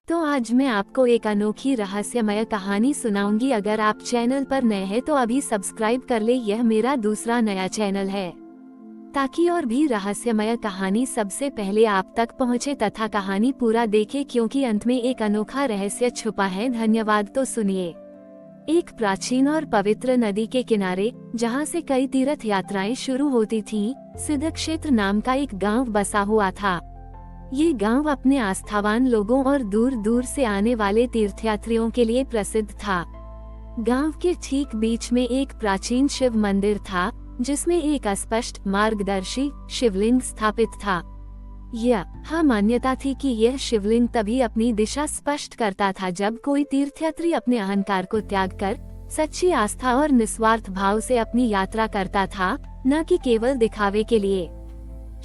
तो आज मैं आपको एक अनोखी रहस्यमय कहानी सुनाऊंगी। अगर आप चैनल पर नए हैं तो अभी सब्सक्राइब कर ले, यह मेरा दूसरा नया चैनल है ताकि और भी रहस्यमय कहानी सबसे पहले आप तक पहुंचे तथा कहानी पूरा देखें क्योंकि अंत में एक अनोखा रहस्य छुपा है। धन्यवाद। तो सुनिए। एक प्राचीन और पवित्र नदी के किनारे, जहां से कई तीर्थ यात्राएं शुरू होती थीं, सिद्धक्षेत्र नाम का एक गांव बसा हुआ था। ये गांव अपने आस्थावान लोगों और दूर दूर से आने वाले तीर्थयात्रियों के लिए प्रसिद्ध था। गांव के ठीक बीच में एक प्राचीन शिव मंदिर था, जिसमें एक अस्पष्ट मार्गदर्शी शिवलिंग स्थापित था। यह मान्यता थी कि यह शिवलिंग तभी अपनी दिशा स्पष्ट करता था जब कोई तीर्थयात्री अपने अहंकार को त्याग कर सच्ची आस्था और निस्वार्थ भाव से अपनी यात्रा करता था, न कि केवल दिखावे के लिए।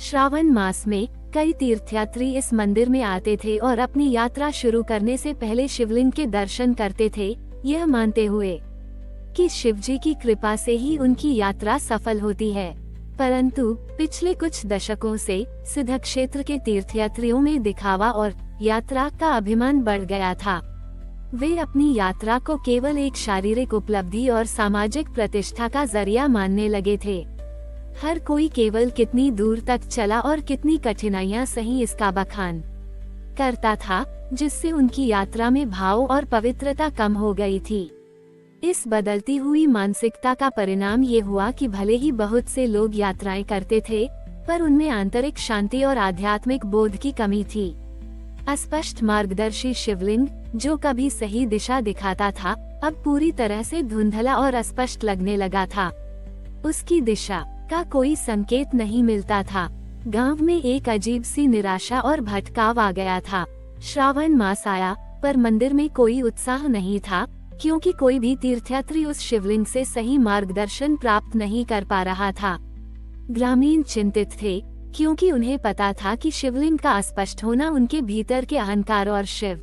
श्रावण मास में कई तीर्थयात्री इस मंदिर में आते थे और अपनी यात्रा शुरू करने से पहले शिवलिंग के दर्शन करते थे, यह मानते हुए कि शिवजी की कृपा से ही उनकी यात्रा सफल होती है। परंतु पिछले कुछ दशकों से सिद्धक्षेत्र के तीर्थयात्रियों में दिखावा और यात्रा का अभिमान बढ़ गया था। वे अपनी यात्रा को केवल एक शारीरिक उपलब्धि और सामाजिक प्रतिष्ठा का जरिया मानने लगे थे। हर कोई केवल कितनी दूर तक चला और कितनी कठिनाइयां सही इसका बखान करता था, जिससे उनकी यात्रा में भाव और पवित्रता कम हो गई थी। इस बदलती हुई मानसिकता का परिणाम ये हुआ कि भले ही बहुत से लोग यात्राएं करते थे, पर उनमें आंतरिक शांति और आध्यात्मिक बोध की कमी थी। अस्पष्ट मार्गदर्शी शिवलिंग, जो कभी सही दिशा दिखाता था, अब पूरी तरह से धुंधला और अस्पष्ट लगने लगा था। उसकी दिशा का कोई संकेत नहीं मिलता था। गांव में एक अजीब सी निराशा और भटकाव आ गया था। श्रावण मास आया, पर मंदिर में कोई उत्साह नहीं था, क्योंकि कोई भी तीर्थयात्री उस शिवलिंग से सही मार्गदर्शन प्राप्त नहीं कर पा रहा था। ग्रामीण चिंतित थे, क्योंकि उन्हें पता था कि शिवलिंग का अस्पष्ट होना उनके भीतर के अहंकार और शिव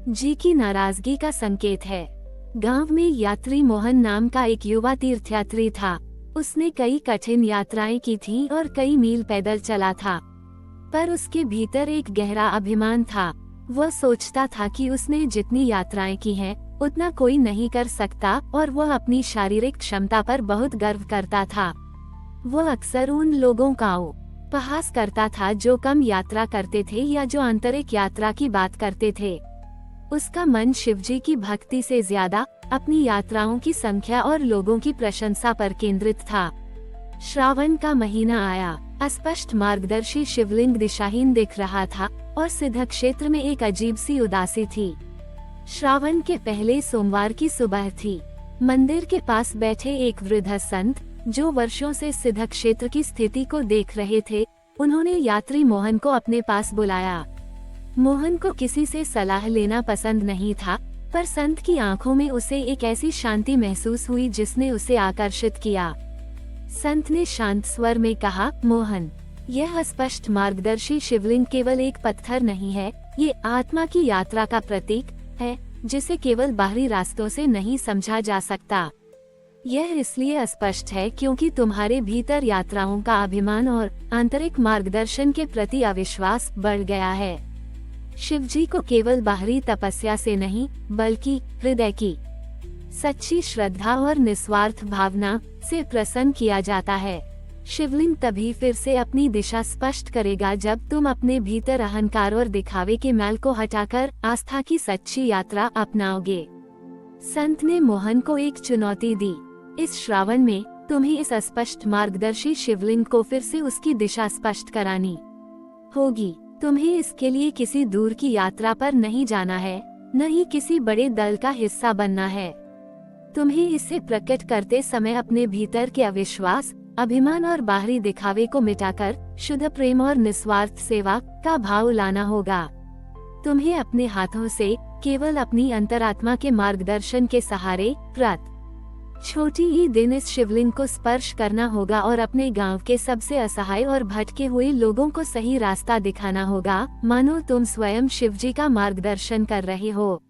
जी की नाराजगी का संकेत है। गांव में यात्री मोहन नाम का एक युवा तीर्थयात्री था। उसने कई कठिन यात्राएं की थीं और कई मील पैदल चला था, पर उसके भीतर एक गहरा अभिमान था। वह सोचता था कि उसने जितनी यात्राएं की हैं, उतना कोई नहीं कर सकता, और वह अपनी शारीरिक क्षमता पर बहुत गर्व करता था। वह अक्सर उन लोगों का उपहास करता था जो कम यात्रा करते थे या जो आंतरिक यात्रा की बात करते थे। उसका मन शिवजी की भक्ति से ज्यादा अपनी यात्राओं की संख्या और लोगों की प्रशंसा पर केंद्रित था। श्रावण का महीना आया। अस्पष्ट मार्गदर्शी शिवलिंग दिशाहीन दिख रहा था और सिद्धक्षेत्र में एक अजीब सी उदासी थी। श्रावण के पहले सोमवार की सुबह थी। मंदिर के पास बैठे एक वृद्ध संत, जो वर्षों से सिद्धक्षेत्र की स्थिति को देख रहे थे, उन्होंने यात्री मोहन को अपने पास बुलाया। मोहन को किसी से सलाह लेना पसंद नहीं था, पर संत की आंखों में उसे एक ऐसी शांति महसूस हुई जिसने उसे आकर्षित किया। संत ने शांत स्वर में कहा, मोहन, यह स्पष्ट मार्गदर्शी शिवलिंग केवल एक पत्थर नहीं है, ये आत्मा की यात्रा का प्रतीक है, जिसे केवल बाहरी रास्तों से नहीं समझा जा सकता। यह इसलिए स्पष्ट है क्योंकि तुम्हारे भीतर यात्राओं का अभिमान और आंतरिक मार्गदर्शन के प्रति अविश्वास बढ़ गया है। शिवजी को केवल बाहरी तपस्या से नहीं, बल्कि हृदय की सच्ची श्रद्धा और निस्वार्थ भावना से प्रसन्न किया जाता है। शिवलिंग तभी फिर से अपनी दिशा स्पष्ट करेगा जब तुम अपने भीतर अहंकार और दिखावे के मैल को हटाकर आस्था की सच्ची यात्रा अपनाओगे। संत ने मोहन को एक चुनौती दी। इस श्रावण में तुम्हें इस अस्पष्ट मार्गदर्शी शिवलिंग को फिर से उसकी दिशा स्पष्ट करानी होगी। तुम्हें इसके लिए किसी दूर की यात्रा पर नहीं जाना है, न ही किसी बड़े दल का हिस्सा बनना है। तुम्हें इसे प्रकट करते समय अपने भीतर के अविश्वास, अभिमान और बाहरी दिखावे को मिटाकर शुद्ध प्रेम और निस्वार्थ सेवा का भाव लाना होगा। तुम्हें अपने हाथों से केवल अपनी अंतरात्मा के मार्गदर्शन के सहारे छोटी ही दिन इस शिवलिंग को स्पर्श करना होगा और अपने गांव के सबसे असहाय और भटके हुए लोगों को सही रास्ता दिखाना होगा, मानो तुम स्वयं शिवजी का मार्गदर्शन कर रहे हो।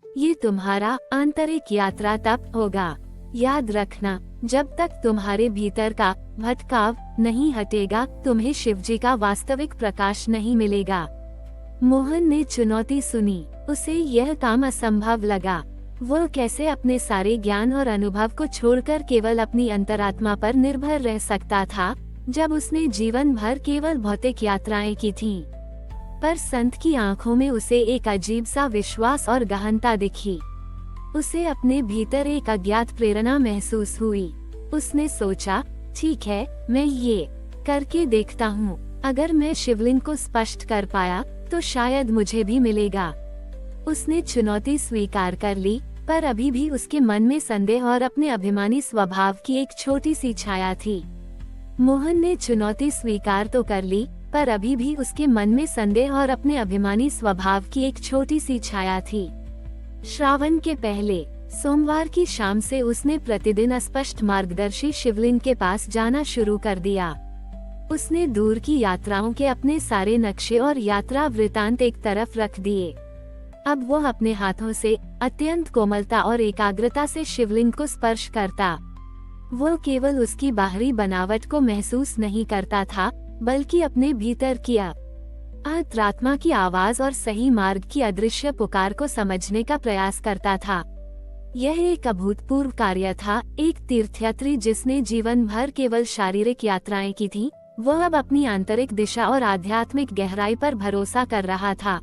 ये तुम्हारा आंतरिक यात्रा तप होगा। याद रखना, जब तक तुम्हारे भीतर का भटकाव नहीं हटेगा, तुम्हें शिवजी का वास्तविक प्रकाश नहीं मिलेगा। मोहन ने चुनौती सुनी। उसे यह काम असंभव लगा। वह कैसे अपने सारे ज्ञान और अनुभव को छोड़कर केवल अपनी अंतरात्मा पर निर्भर रह सकता था, जब उसने जीवन भर केवल भौतिक यात्राएं की थीं। पर संत की आंखों में उसे एक अजीब सा विश्वास और गहनता दिखी। उसे अपने भीतर एक अज्ञात प्रेरणा महसूस हुई। उसने सोचा, ठीक है, मैं ये करके देखता हूँ। अगर मैं शिवलिंग को स्पष्ट कर पाया तो शायद मुझे भी मिलेगा। उसने चुनौती स्वीकार कर ली, पर अभी भी उसके मन में संदेह और अपने अभिमानी स्वभाव की एक छोटी सी छाया थी। मोहन ने चुनौती स्वीकार तो कर ली, पर अभी भी उसके मन में संदेह और अपने अभिमानी स्वभाव की एक छोटी सी छाया थी। श्रावण के पहले सोमवार की शाम से उसने प्रतिदिन अस्पष्ट मार्गदर्शी शिवलिंग के पास जाना शुरू कर दिया। उसने दूर की यात्राओं के अपने सारे नक्शे और यात्रा वृतांत एक तरफ रख दिए। अब वह अपने हाथों से अत्यंत कोमलता और एकाग्रता से शिवलिंग को स्पर्श करता। वह केवल उसकी बाहरी बनावट को महसूस नहीं करता था, बल्कि अपने भीतर की अंतरात्मा की आवाज और सही मार्ग की अदृश्य पुकार को समझने का प्रयास करता था। यह एक अभूतपूर्व कार्य था। एक तीर्थयात्री जिसने जीवन भर केवल शारीरिक यात्राएं की थी, वह अब अपनी आंतरिक दिशा और आध्यात्मिक गहराई पर भरोसा कर रहा था।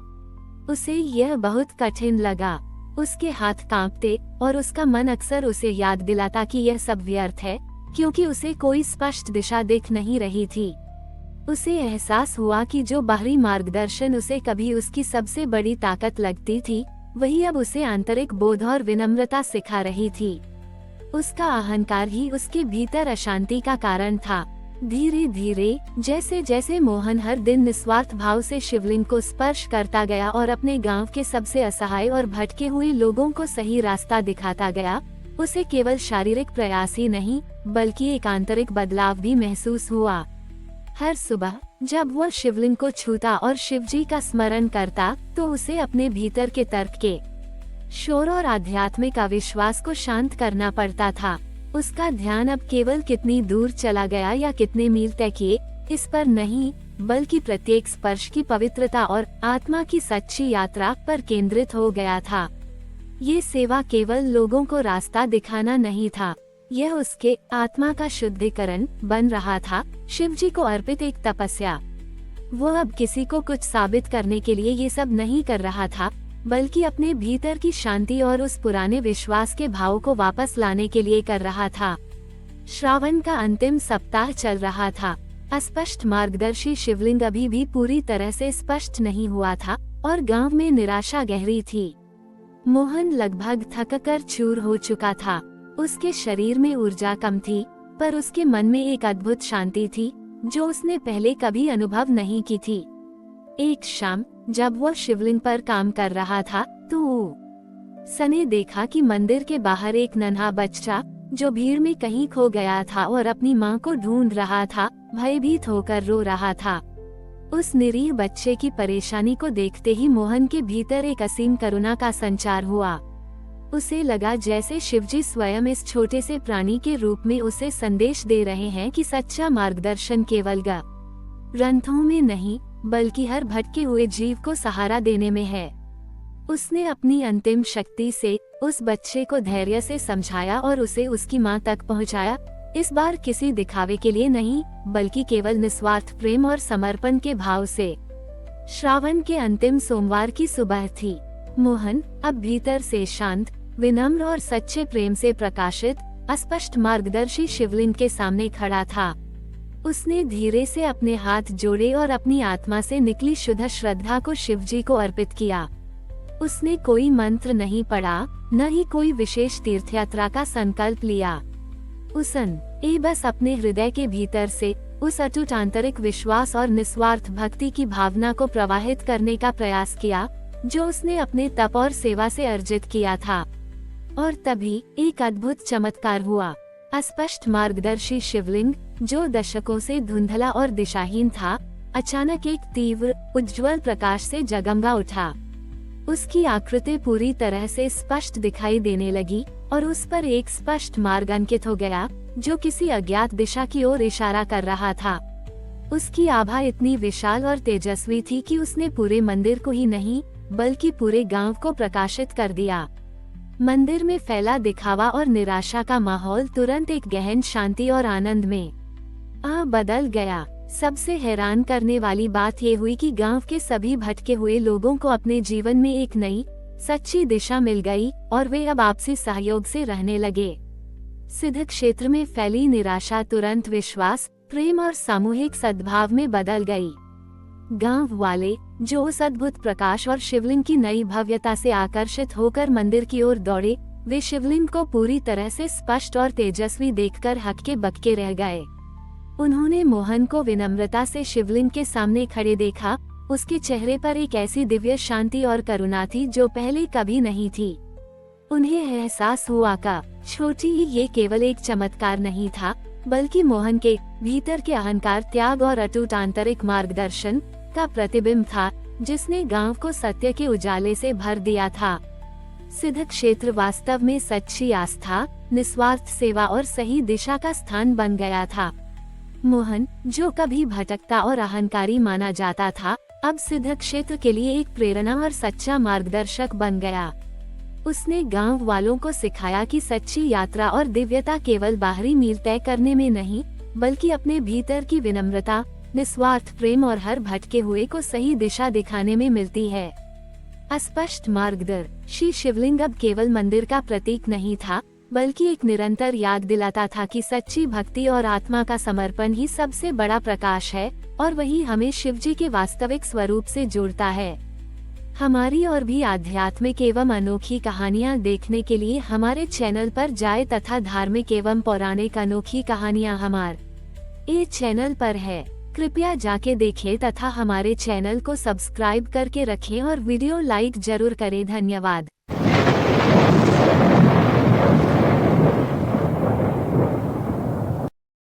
उसे यह बहुत कठिन लगा। उसके हाथ कांपते और उसका मन अक्सर उसे याद दिलाता कि यह सब व्यर्थ है, क्योंकि उसे कोई स्पष्ट दिशा दिख नहीं रही थी। उसे एहसास हुआ कि जो बाहरी मार्गदर्शन उसे कभी उसकी सबसे बड़ी ताकत लगती थी, वही अब उसे आंतरिक बोध और विनम्रता सिखा रही थी। उसका अहंकार ही उसके भीतर अशांति का कारण था। धीरे धीरे जैसे जैसे मोहन हर दिन निस्वार्थ भाव से शिवलिंग को स्पर्श करता गया और अपने गांव के सबसे असहाय और भटके हुए लोगों को सही रास्ता दिखाता गया, उसे केवल शारीरिक प्रयास ही नहीं, बल्कि एक आंतरिक बदलाव भी महसूस हुआ। हर सुबह जब वह शिवलिंग को छूता और शिवजी का स्मरण करता, तो उसे अपने भीतर के तर्क के शोर और आध्यात्मिक अविश्वास को शांत करना पड़ता था। उसका ध्यान अब केवल कितनी दूर चला गया या कितने मील तय किए, इस पर नहीं, बल्कि प्रत्येक स्पर्श की पवित्रता और आत्मा की सच्ची यात्रा पर केंद्रित हो गया था। ये सेवा केवल लोगों को रास्ता दिखाना नहीं था, यह उसके आत्मा का शुद्धिकरण बन रहा था, शिवजी को अर्पित एक तपस्या। वह अब किसी को कुछ साबित करने के लिए ये सब नहीं कर रहा था, बल्कि अपने भीतर की शांति और उस पुराने विश्वास के भाव को वापस लाने के लिए कर रहा था। श्रावण का अंतिम सप्ताह चल रहा था। अस्पष्ट मार्गदर्शी शिवलिंग अभी भी पूरी तरह से स्पष्ट नहीं हुआ था और गांव में निराशा गहरी थी। मोहन लगभग थककर चूर हो चुका था। उसके शरीर में ऊर्जा कम थी, पर उसके मन में एक अद्भुत शांति थी जो उसने पहले कभी अनुभव नहीं की थी। एक शाम जब वह शिवलिंग पर काम कर रहा था, तो उसने देखा कि मंदिर के बाहर एक नन्हा बच्चा, जो भीड़ में कहीं खो गया था और अपनी मां को ढूंढ रहा था, भयभीत होकर रो रहा था। उस निरीह बच्चे की परेशानी को देखते ही मोहन के भीतर एक असीम करुणा का संचार हुआ। उसे लगा जैसे शिवजी स्वयं इस छोटे से प्राणी के रूप में उसे संदेश दे रहे हैं कि सच्चा मार्गदर्शन केवल ग्रंथों में नहीं, बल्कि हर भटके हुए जीव को सहारा देने में है। उसने अपनी अंतिम शक्ति से उस बच्चे को धैर्य से समझाया और उसे उसकी मां तक पहुंचाया, इस बार किसी दिखावे के लिए नहीं, बल्कि केवल निस्वार्थ प्रेम और समर्पण के भाव से। श्रावण के अंतिम सोमवार की सुबह थी। मोहन अब भीतर से शांत, विनम्र और सच्चे प्रेम से प्रकाशित अस्पष्ट मार्गदर्शी शिवलिंग के सामने खड़ा था। उसने धीरे से अपने हाथ जोड़े और अपनी आत्मा से निकली शुद्ध श्रद्धा को शिवजी को अर्पित किया। उसने कोई मंत्र नहीं पढ़ा, न ही कोई विशेष तीर्थयात्रा का संकल्प लिया। उसने बस अपने हृदय के भीतर से उस अटूट आंतरिक विश्वास और निस्वार्थ भक्ति की भावना को प्रवाहित करने का प्रयास किया, जो उसने अपने तप और सेवा से अर्जित किया था। और तभी एक अद्भुत चमत्कार हुआ। अस्पष्ट मार्गदर्शी शिवलिंग, जो दशकों से धुंधला और दिशाहीन था, अचानक एक तीव्र उज्ज्वल प्रकाश से जगमगा उठा। उसकी आकृति पूरी तरह से स्पष्ट दिखाई देने लगी और उस पर एक स्पष्ट मार्ग अंकित हो गया, जो किसी अज्ञात दिशा की ओर इशारा कर रहा था। उसकी आभा इतनी विशाल और तेजस्वी थी कि उसने पूरे मंदिर को ही नहीं, बल्कि पूरे गांव को प्रकाशित कर दिया। मंदिर में फैला दिखावा और निराशा का माहौल तुरंत एक गहन शांति और आनंद में बदल गया। सबसे हैरान करने वाली बात ये हुई कि गांव के सभी भटके हुए लोगों को अपने जीवन में एक नई सच्ची दिशा मिल गई और वे अब आपसी सहयोग से रहने लगे। सिद्ध क्षेत्र में फैली निराशा तुरंत विश्वास, प्रेम और सामूहिक सद्भाव में बदल गई। गांव वाले, जो उस अद्भुत प्रकाश और शिवलिंग की नई भव्यता से आकर्षित होकर मंदिर की ओर दौड़े, वे शिवलिंग को पूरी तरह से स्पष्ट और तेजस्वी देखकर हक्के बक्के रह गए। उन्होंने मोहन को विनम्रता से शिवलिंग के सामने खड़े देखा। उसके चेहरे पर एक ऐसी दिव्य शांति और करुणा थी जो पहले कभी नहीं थी। उन्हें एहसास हुआ कि छोटी ये केवल एक चमत्कार नहीं था, बल्कि मोहन के भीतर के अहंकार, त्याग और अटूट आंतरिक मार्गदर्शन का प्रतिबिंब था, जिसने गांव को सत्य के उजाले से भर दिया था। सिद्ध क्षेत्र वास्तव में सच्ची आस्था, निस्वार्थ सेवा और सही दिशा का स्थान बन गया था। मोहन, जो कभी भटकता और अहंकारी माना जाता था, अब सिद्ध क्षेत्र के लिए एक प्रेरणा और सच्चा मार्गदर्शक बन गया। उसने गांव वालों को सिखाया कि सच्ची यात्रा और दिव्यता केवल बाहरी मील तय करने में नहीं, बल्कि अपने भीतर की विनम्रता, निस्वार्थ प्रेम और हर भटके हुए को सही दिशा दिखाने में मिलती है। अस्पष्ट मार्गदर्शी शिवलिंग अब केवल मंदिर का प्रतीक नहीं था, बल्कि एक निरंतर याद दिलाता था कि सच्ची भक्ति और आत्मा का समर्पण ही सबसे बड़ा प्रकाश है और वही हमें शिवजी के वास्तविक स्वरूप से जोड़ता है। हमारी और भी आध्यात्मिक एवं अनोखी कहानियाँ देखने के लिए हमारे चैनल पर जाएं तथा धार्मिक एवं पौराणिक अनोखी कहानियाँ हमारे चैनल पर है। कृपया जाके देखें तथा हमारे चैनल को सब्सक्राइब करके रखें और वीडियो लाइक जरूर करें। धन्यवाद।